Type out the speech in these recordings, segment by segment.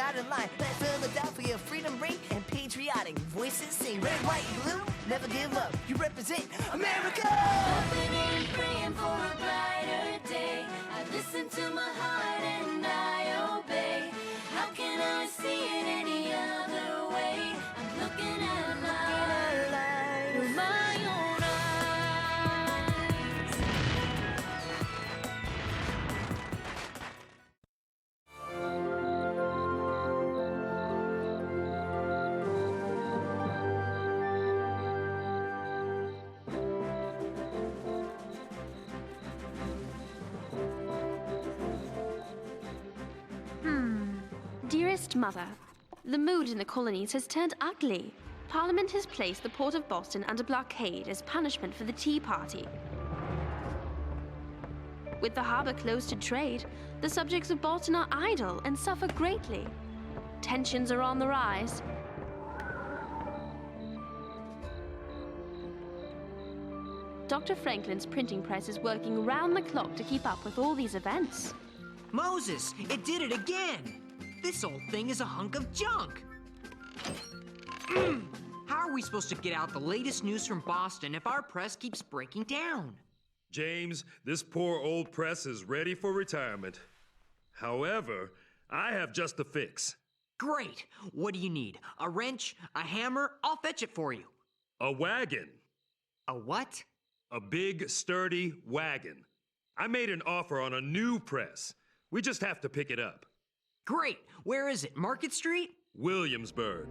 out of line. Let Philadelphia freedom ring and patriotic voices sing. Red, white, blue, never give up. You represent America. Hoping and praying for a brighter day. I listen to my heart and I obey. How can I see it any other way? I'm looking at life with my own eyes. Dearest Mother, the mood in the colonies has turned ugly. Parliament has placed the port of Boston under blockade as punishment for the Tea Party. With the harbour closed to trade, the subjects of Boston are idle and suffer greatly. Tensions are on the rise. Dr. Franklin's printing press is working round the clock to keep up with all these events. Moses, it did it again! This old thing is a hunk of junk! How are we supposed to get out the latest news from Boston if our press keeps breaking down? James, this poor old press is ready for retirement. However, I have just the fix. Great! What do you need? A wrench? A hammer? I'll fetch it for you. A wagon. A what? A big, sturdy wagon. I made an offer on a new press. We just have to pick it up. Great! Where is it? Market Street? Williamsburg.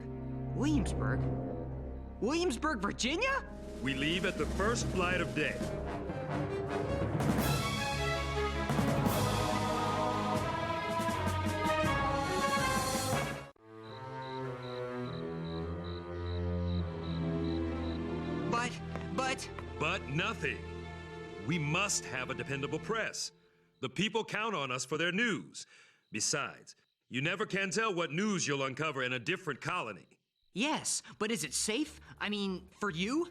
Williamsburg? Williamsburg, Virginia? We leave at the first light of day. But nothing. We must have a dependable press. The people count on us for their news. Besides, you never can tell what news you'll uncover in a different colony. Yes, but is it safe? I mean, for you?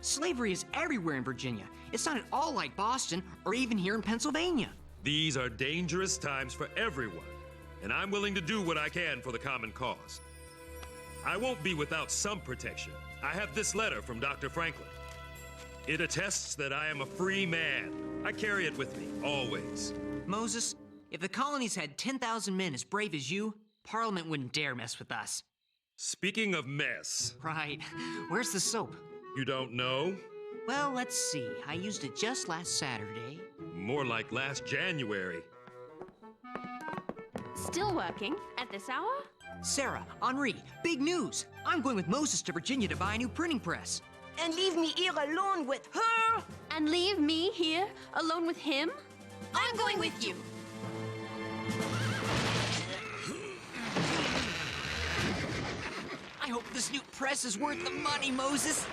Slavery is everywhere in Virginia. It's not at all like Boston or even here in Pennsylvania. These are dangerous times for everyone, and I'm willing to do what I can for the common cause. I won't be without some protection. I have this letter from Dr. Franklin. It attests that I am a free man. I carry it with me, always. Moses, if the colonies had 10,000 men as brave as you, Parliament wouldn't dare mess with us. Speaking of mess... Right. Where's the soap? You don't know? Well, let's see. I used it just last Saturday. More like last January. Still working at this hour? Sarah, Henri, big news! I'm going with Moses to Virginia to buy a new printing press. And leave me here alone with her. And leave me here alone with him? I'm going with you. I hope this new press is worth the money, Moses.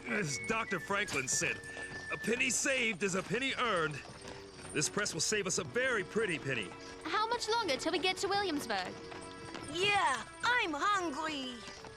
As Dr. Franklin said, a penny saved is a penny earned. This press will save us a very pretty penny. How much longer till we get to Williamsburg? Yeah, I'm hungry.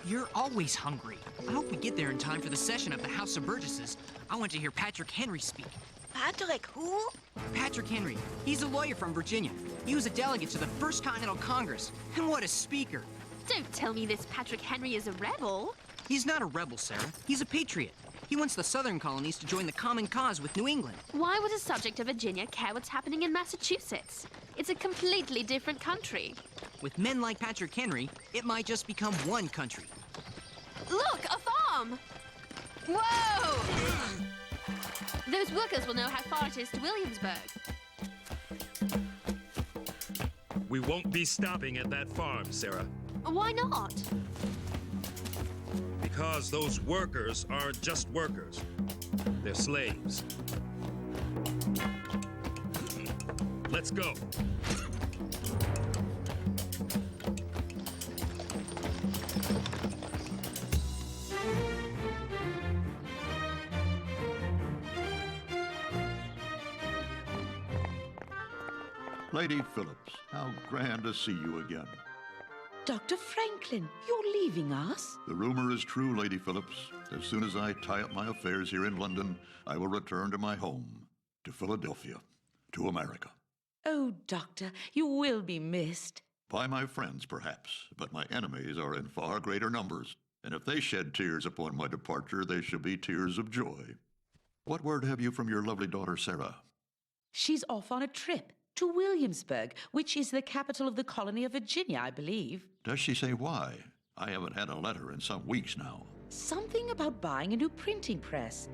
You're always hungry. I hope we get there in time for the session of the House of Burgesses. I want to hear Patrick Henry speak. Patrick who? Patrick Henry. He's a lawyer from Virginia. He was a delegate to the First Continental Congress. And what a speaker. Don't tell me this Patrick Henry is a rebel. He's not a rebel, Sarah. He's a patriot. He wants the southern colonies to join the common cause with New England. Why would a subject of Virginia care what's happening in Massachusetts? It's a completely different country. With men like Patrick Henry, it might just become one country. Look, a farm! Whoa! Those workers will know how far it is to Williamsburg. We won't be stopping at that farm, Sarah. Why not? Because those workers aren't just workers. They're slaves. Let's go. Lady Phillips, how grand to see you again. Dr. Franklin, you're leaving us? The rumor is true, Lady Phillips. As soon as I tie up my affairs here in London, I will return to my home, to Philadelphia, to America. Oh, Doctor, you will be missed. By my friends, perhaps, but my enemies are in far greater numbers, and if they shed tears upon my departure, they shall be tears of joy. What word have you from your lovely daughter, Sarah? She's off on a trip to Williamsburg, which is the capital of the colony of Virginia, I believe. Does she say why? I haven't had a letter in some weeks now. Something about buying a new printing press.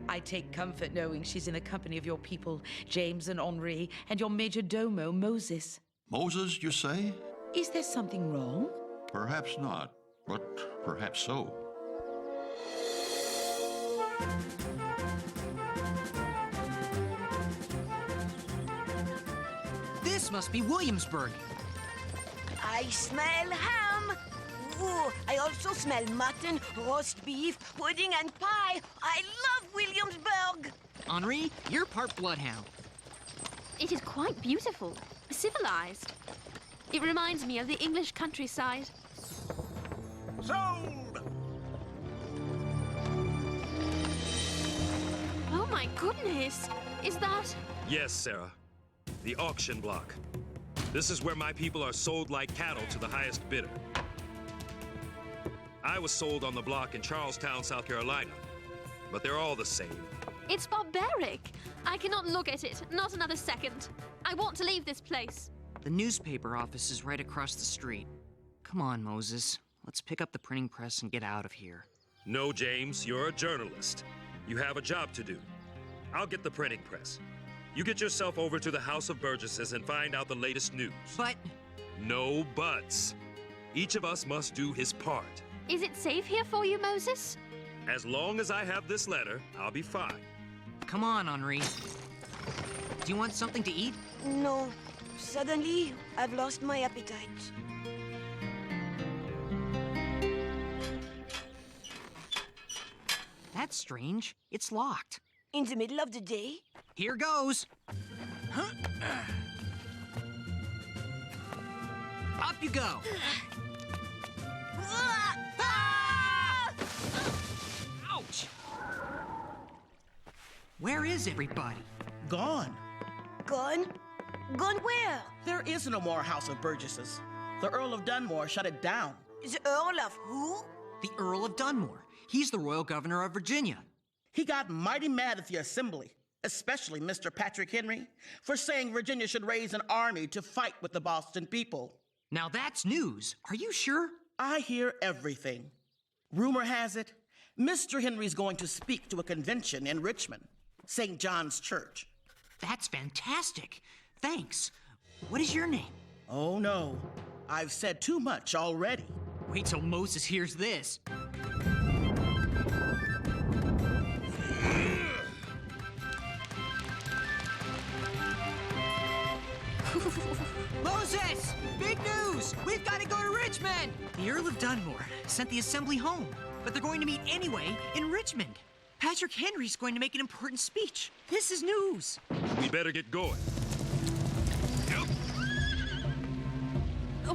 I take comfort knowing she's in the company of your people, James and Henri, and your major domo, Moses. Moses, you say? Is there something wrong? Perhaps not, but perhaps so. This must be Williamsburg. I smell ham. Ooh, I also smell mutton, roast beef, pudding, and pie. I love Williamsburg. Henri, you're part bloodhound. It is quite beautiful, civilized. It reminds me of the English countryside. Sold! Oh my goodness! Is that... Yes, Sarah. The auction block. This is where my people are sold like cattle to the highest bidder. I was sold on the block in Charlestown, South Carolina, but they're all the same. It's barbaric. I cannot look at it, not another second. I want to leave this place. The newspaper office is right across the street. Come on, Moses. Let's pick up the printing press and get out of here. No, James, you're a journalist. You have a job to do. I'll get the printing press. You get yourself over to the House of Burgesses and find out the latest news. But... No buts. Each of us must do his part. Is it safe here for you, Moses? As long as I have this letter, I'll be fine. Come on, Henri. Do you want something to eat? No. Suddenly, I've lost my appetite. That's strange. It's locked. In the middle of the day? Here goes. Up you go. Ouch! Where is everybody? Gone. Gone? Gone where? There is no more House of Burgesses. The Earl of Dunmore shut it down. The Earl of who? The Earl of Dunmore. He's the royal governor of Virginia. He got mighty mad at the Assembly, especially Mr. Patrick Henry, for saying Virginia should raise an army to fight with the Boston people. Now that's news. Are you sure? I hear everything. Rumor has it, Mr. Henry's going to speak to a convention in Richmond, St. John's Church. That's fantastic. Thanks. What is your name? Oh no, I've said too much already. Wait till Moses hears this. Moses! Big news! We've got to go to Richmond! The Earl of Dunmore sent the assembly home, but they're going to meet anyway in Richmond. Patrick Henry's going to make an important speech. This is news. We better get going. Yep.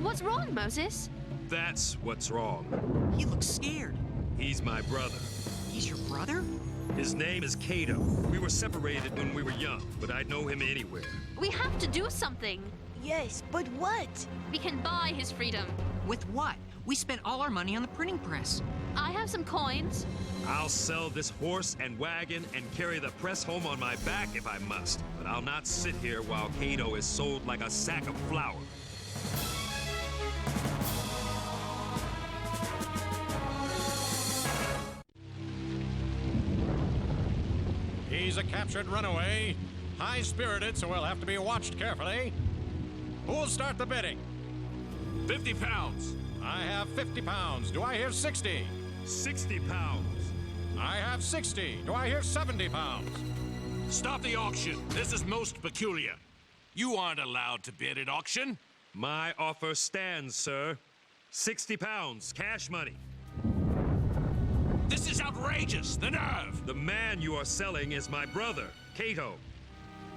What's wrong, Moses? That's what's wrong. He looks scared. He's my brother. He's your brother? His name is Cato. We were separated when we were young, but I'd know him anywhere. We have to do something. Yes, but what? We can buy his freedom. With what? We spent all our money on the printing press. I have some coins. I'll sell this horse and wagon and carry the press home on my back if I must. But I'll not sit here while Cato is sold like a sack of flour. He's a captured runaway. High-spirited, so we'll have to be watched carefully. Who'll start the bidding? 50 pounds. I have 50 pounds. Do I hear 60? 60 pounds. I have 60. Do I hear 70 pounds? Stop the auction. This is most peculiar. You aren't allowed to bid at auction. My offer stands, sir. 60 pounds, cash money. This is outrageous. The nerve. The man you are selling is my brother, Cato.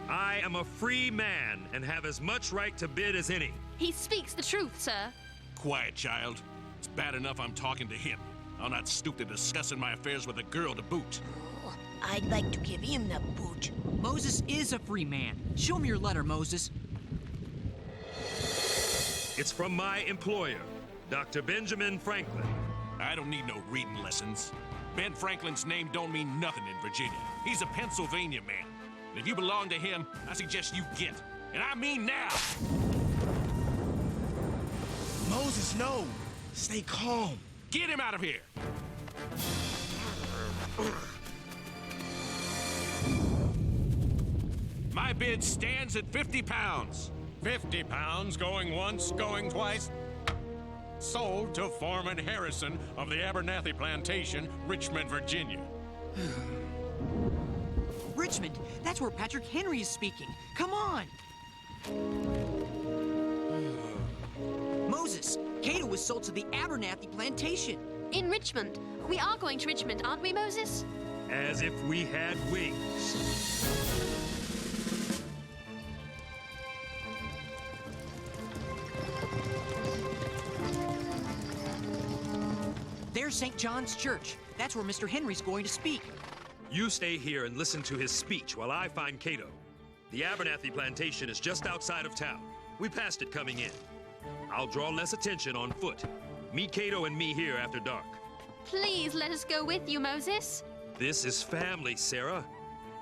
I am a free man and have as much right to bid as any. He speaks the truth, sir. Quiet, child. It's bad enough I'm talking to him. I'll not stoop to discussing my affairs with a girl to boot. I'd like to give him the boot. Moses is a free man. Show him your letter, Moses. It's from my employer, Dr. Benjamin Franklin. I don't need no reading lessons. Ben Franklin's name don't mean nothing in Virginia. He's a Pennsylvania man. And if you belong to him, I suggest you get. And I mean now! Moses, no! Stay calm. Get him out of here! My bid stands at 50 pounds. 50 pounds going once, going twice. Sold to Foreman Harrison of the Abernathy Plantation, Richmond, Virginia. Richmond, that's where Patrick Henry is speaking. Come on! Moses, Cato was sold to the Abernathy Plantation. In Richmond. We are going to Richmond, aren't we, Moses? As if we had wings. There's St. John's Church. That's where Mr. Henry's going to speak. You stay here and listen to his speech while I find Cato. The Abernathy Plantation is just outside of town. We passed it coming in. I'll draw less attention on foot. Meet Cato and me here after dark. Please let us go with you, Moses. This is family, Sarah.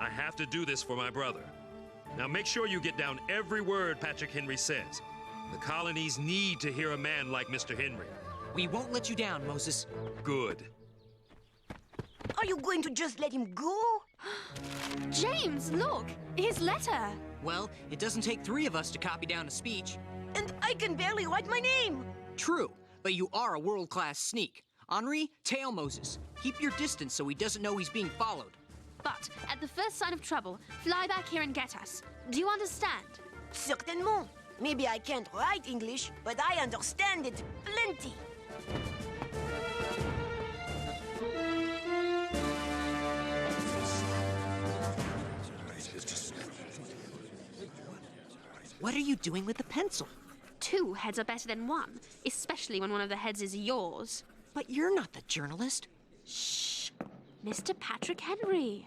I have to do this for my brother. Now make sure you get down every word Patrick Henry says. The colonies need to hear a man like Mr. Henry. We won't let you down, Moses. Good. Are you going to just let him go? James, look! His letter! Well, it doesn't take 3 of us to copy down a speech. And I can barely write my name. True, but you are a world-class sneak. Henri, tail Moses. Keep your distance so he doesn't know he's being followed. But at the first sign of trouble, fly back here and get us. Do you understand? Certainement. Maybe I can't write English, but I understand it plenty. What are you doing with the pencil? 2 heads are better than 1, especially when one of the heads is yours. But you're not the journalist. Shh! Mr. Patrick Henry.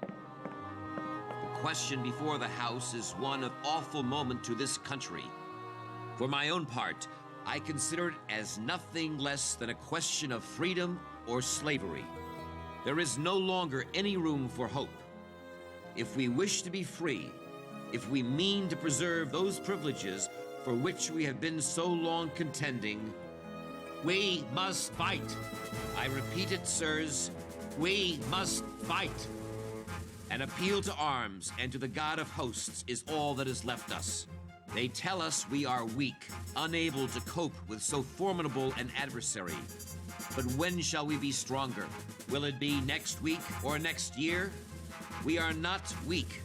The question before the House is one of awful moment to this country. For my own part, I consider it as nothing less than a question of freedom or slavery. There is no longer any room for hope. If we wish to be free, if we mean to preserve those privileges for which we have been so long contending, we must fight. I repeat it, sirs, we must fight. An appeal to arms and to the God of hosts is all that is left us. They tell us we are weak, unable to cope with so formidable an adversary. But when shall we be stronger? Will it be next week or next year? We are not weak.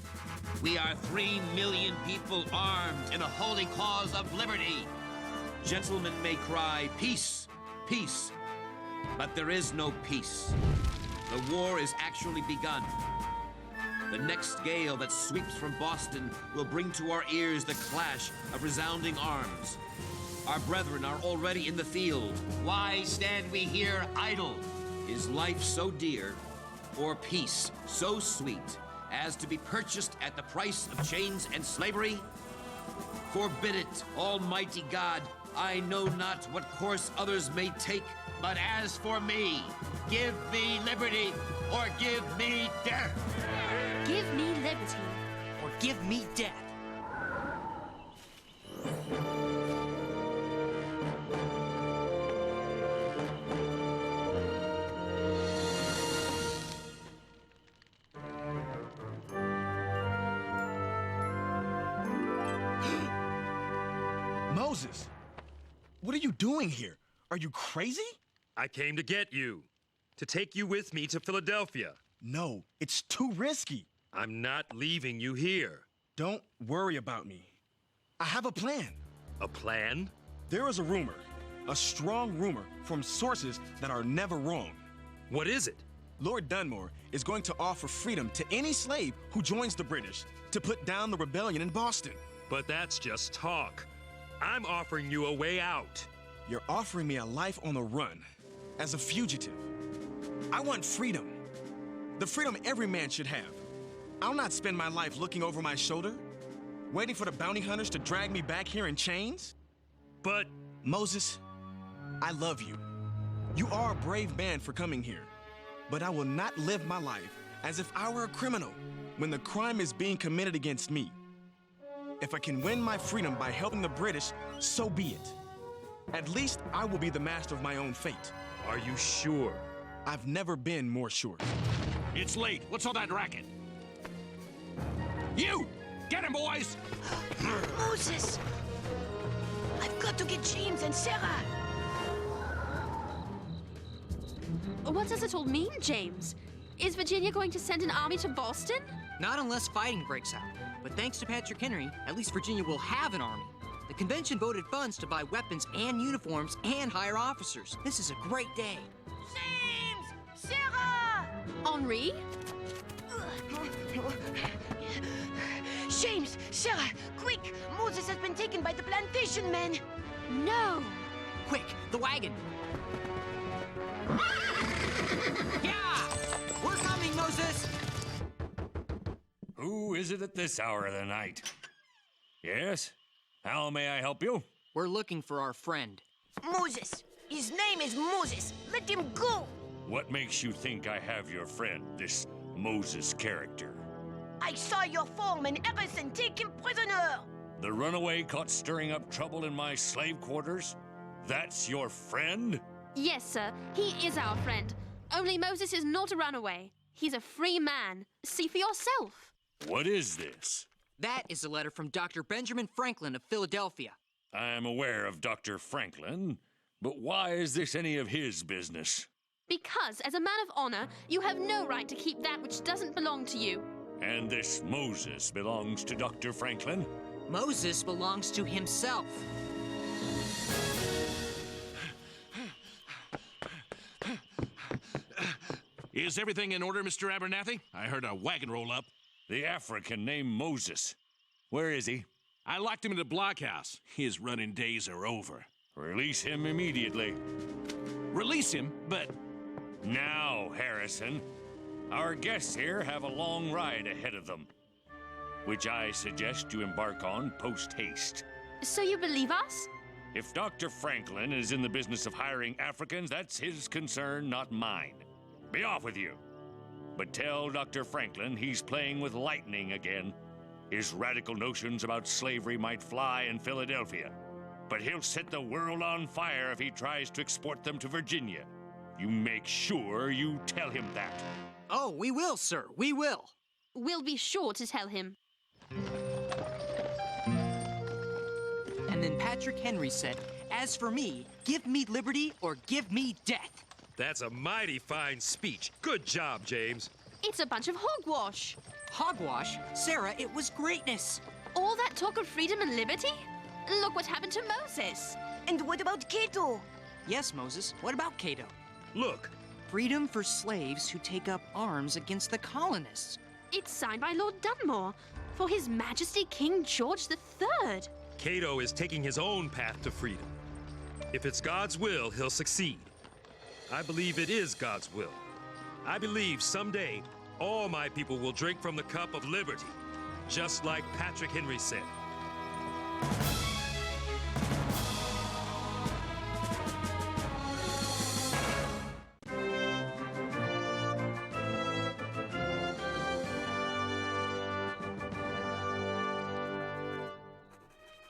We are 3 million people armed in the holy cause of liberty. Gentlemen may cry, peace, peace, but there is no peace. The war is actually begun. The next gale that sweeps from Boston will bring to our ears the clash of resounding arms. Our brethren are already in the field. Why stand we here idle? Is life so dear, or peace so sweet, as to be purchased at the price of chains and slavery? Forbid it, Almighty God. I know not what course others may take, but as for me, give me liberty or give me death. Give me liberty. Or give me death. Moses, what are you doing here? Are you crazy? I came to get you. To take you with me to Philadelphia. No, it's too risky. I'm not leaving you here. Don't worry about me. I have a plan. A plan? There is a rumor, a strong rumor from sources that are never wrong. What is it? Lord Dunmore is going to offer freedom to any slave who joins the British to put down the rebellion in Boston. But that's just talk. I'm offering you a way out. You're offering me a life on the run, as a fugitive. I want freedom. The freedom every man should have. I'll not spend my life looking over my shoulder, waiting for the bounty hunters to drag me back here in chains. But... Moses, I love you. You are a brave man for coming here. But I will not live my life as if I were a criminal when the crime is being committed against me. If I can win my freedom by helping the British, so be it. At least I will be the master of my own fate. Are you sure? I've never been more sure. It's late. What's all that racket? You! Get him, boys! Moses! I've got to get James and Sarah! What does it all mean, James? Is Virginia going to send an army to Boston? Not unless fighting breaks out. But thanks to Patrick Henry, at least Virginia will have an army. The convention voted funds to buy weapons and uniforms and hire officers. This is a great day. James! Sarah! Henri? James! Sarah! Quick! Moses has been taken by the plantation men! No! Quick, the wagon! Yeah! We're coming, Moses! Who is it at this hour of the night? Yes? How may I help you? We're looking for our friend. Moses! His name is Moses! Let him go! What makes you think I have your friend, this Moses character? I saw your foreman Harrison take him prisoner! The runaway caught stirring up trouble in my slave quarters? That's your friend? Yes, sir. He is our friend. Only Moses is not a runaway. He's a free man. See for yourself. What is this? That is a letter from Dr. Benjamin Franklin of Philadelphia. I am aware of Dr. Franklin, but why is this any of his business? Because, as a man of honor, you have no right to keep that which doesn't belong to you. And this Moses belongs to Dr. Franklin? Moses belongs to himself. Is everything in order, Mr. Abernathy? I heard a wagon roll up. The African named Moses. Where is he? I locked him in the blockhouse. His running days are over. Release him immediately. Release him, but... Now, Harrison. Our guests here have a long ride ahead of them, which I suggest you embark on post-haste. So you believe us? If Dr. Franklin is in the business of hiring Africans, that's his concern, not mine. Be off with you. But tell Dr. Franklin he's playing with lightning again. His radical notions about slavery might fly in Philadelphia, but he'll set the world on fire if he tries to export them to Virginia. You make sure you tell him that. Oh, we will, sir. We will. We'll be sure to tell him. And then Patrick Henry said, "As for me, give me liberty or give me death." That's a mighty fine speech. Good job, James. It's a bunch of hogwash. Hogwash? Sarah, it was greatness. All that talk of freedom and liberty? Look what happened to Moses. And what about Cato? Yes, Moses. What about Cato? Look. Freedom for slaves who take up arms against the colonists. It's signed by Lord Dunmore for His Majesty King George III. Cato is taking his own path to freedom. If it's God's will, he'll succeed. I believe it is God's will. I believe someday all my people will drink from the cup of liberty, just like Patrick Henry said.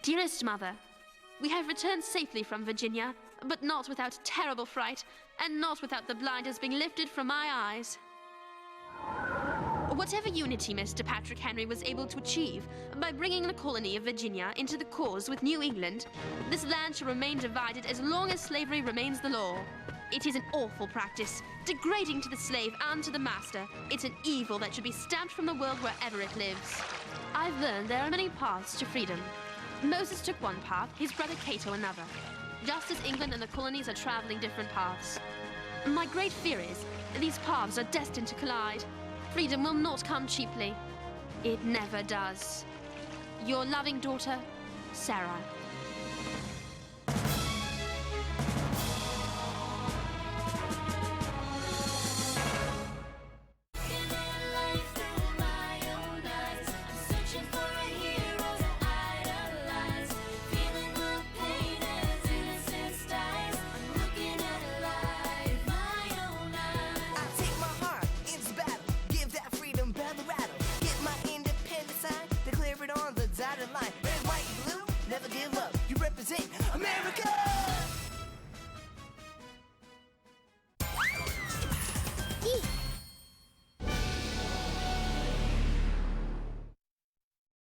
Dearest Mother, we have returned safely from Virginia, but not without terrible fright, and not without the blinders being lifted from my eyes. Whatever unity Mr. Patrick Henry was able to achieve by bringing the colony of Virginia into the cause with New England, this land shall remain divided as long as slavery remains the law. It is an awful practice, degrading to the slave and to the master. It's an evil that should be stamped from the world wherever it lives. I've learned there are many paths to freedom. Moses took one path, his brother Cato another. Just as England and the colonies are traveling different paths. My great fear is that these paths are destined to collide. Freedom will not come cheaply. It never does. Your loving daughter, Sarah. Searching for a hero to idolize, feeling the pain and represent America.